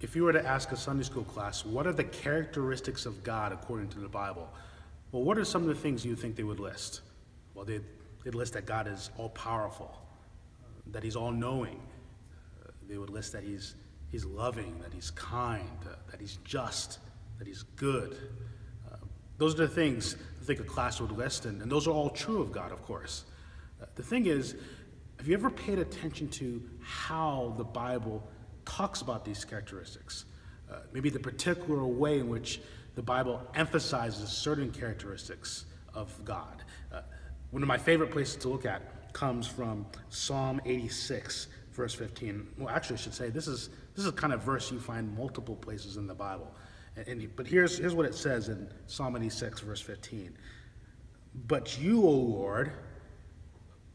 If you were to ask a Sunday school class, what are the characteristics of God according to the Bible? Well, what are some of the things you think they would list? Well, they'd list that God is all-powerful, that he's all-knowing. They would list that he's loving, that he's kind, that he's just, that he's good. Those are the things I think a class would list, and those are all true of God, of course. The thing is, have you ever paid attention to how the Bible talks about these characteristics? Maybe the particular way in which the Bible emphasizes certain characteristics of God. One of my favorite places to look at comes from Psalm 86, verse 15. Well, actually, I should say this is a kind of verse you find multiple places in the Bible. But here's what it says in Psalm 86, verse 15. But you, O Lord,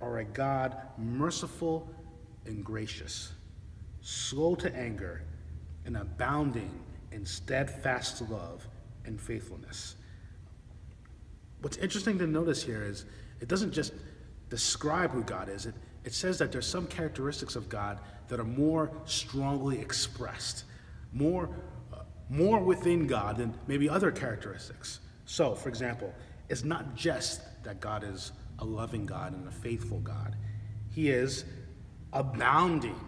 are a God merciful and gracious, slow to anger, and abounding in steadfast love and faithfulness. What's interesting to notice here is it doesn't just describe who God is. It says that there's some characteristics of God that are more strongly expressed, more within God than maybe other characteristics. So, for example, it's not just that God is a loving God and a faithful God. He is abounding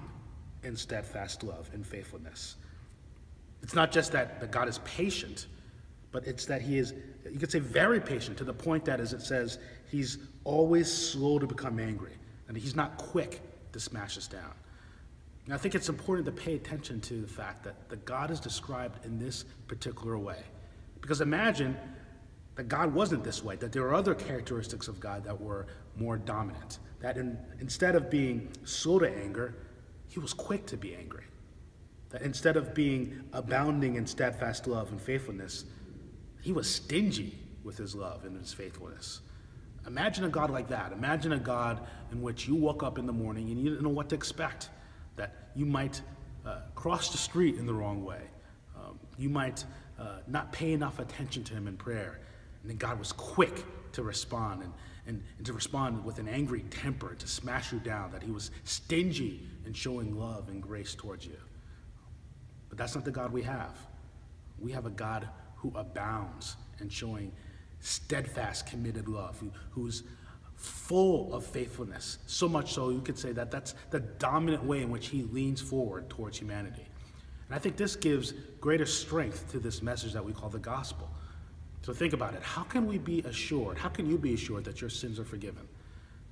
in steadfast love and faithfulness. It's not just that God is patient, but it's that he is, you could say, very patient, to the point that, as it says, he's always slow to become angry, and he's not quick to smash us down. And I think it's important to pay attention to the fact that God is described in this particular way. Because imagine that God wasn't this way, that there are other characteristics of God that were more dominant, that instead of being slow to anger, he was quick to be angry. That instead of being abounding in steadfast love and faithfulness, he was stingy with his love and his faithfulness. Imagine a God like that. Imagine a God in which you woke up in the morning and you didn't know what to expect, that you might cross the street in the wrong way. You might not pay enough attention to him in prayer. And then God was quick to respond and to respond with an angry temper, to smash you down, that he was stingy in showing love and grace towards you. But that's not the God we have. We have a God who abounds in showing steadfast, committed love, who's full of faithfulness, so much so you could say that that's the dominant way in which he leans forward towards humanity. And I think this gives greater strength to this message that we call the gospel. So think about it. How can we be assured, how can you be assured that your sins are forgiven?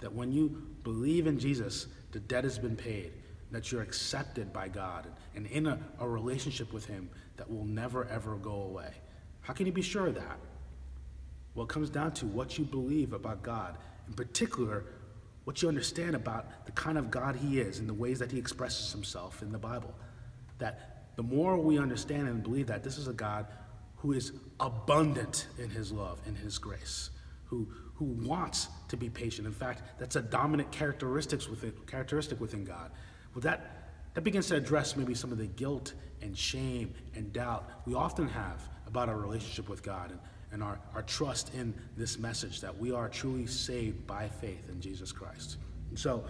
That when you believe in Jesus, the debt has been paid, that you're accepted by God and in a relationship with him that will never, ever go away? How can you be sure of that? Well, it comes down to what you believe about God, in particular, what you understand about the kind of God he is and the ways that he expresses himself in the Bible. That the more we understand and believe that this is a God who is abundant in his love and his grace, who wants to be patient. In fact, that's a dominant characteristic within God. Well, that begins to address maybe some of the guilt and shame and doubt we often have about our relationship with God and our trust in this message that we are truly saved by faith in Jesus Christ. And so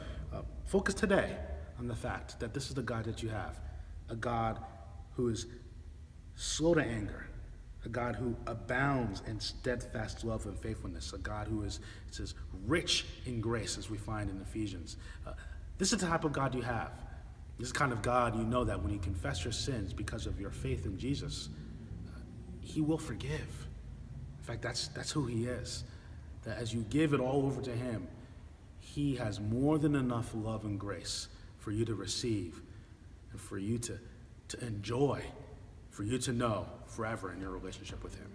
focus today on the fact that this is the God that you have, a God who is slow to anger, a God who abounds in steadfast love and faithfulness, a God who is, it says, rich in grace, as we find in Ephesians. This is the type of God you have. This is the kind of God you know that when you confess your sins because of your faith in Jesus, he will forgive. In fact, that's who he is. That as you give it all over to him, he has more than enough love and grace for you to receive and for you to enjoy, for you to know forever in your relationship with him.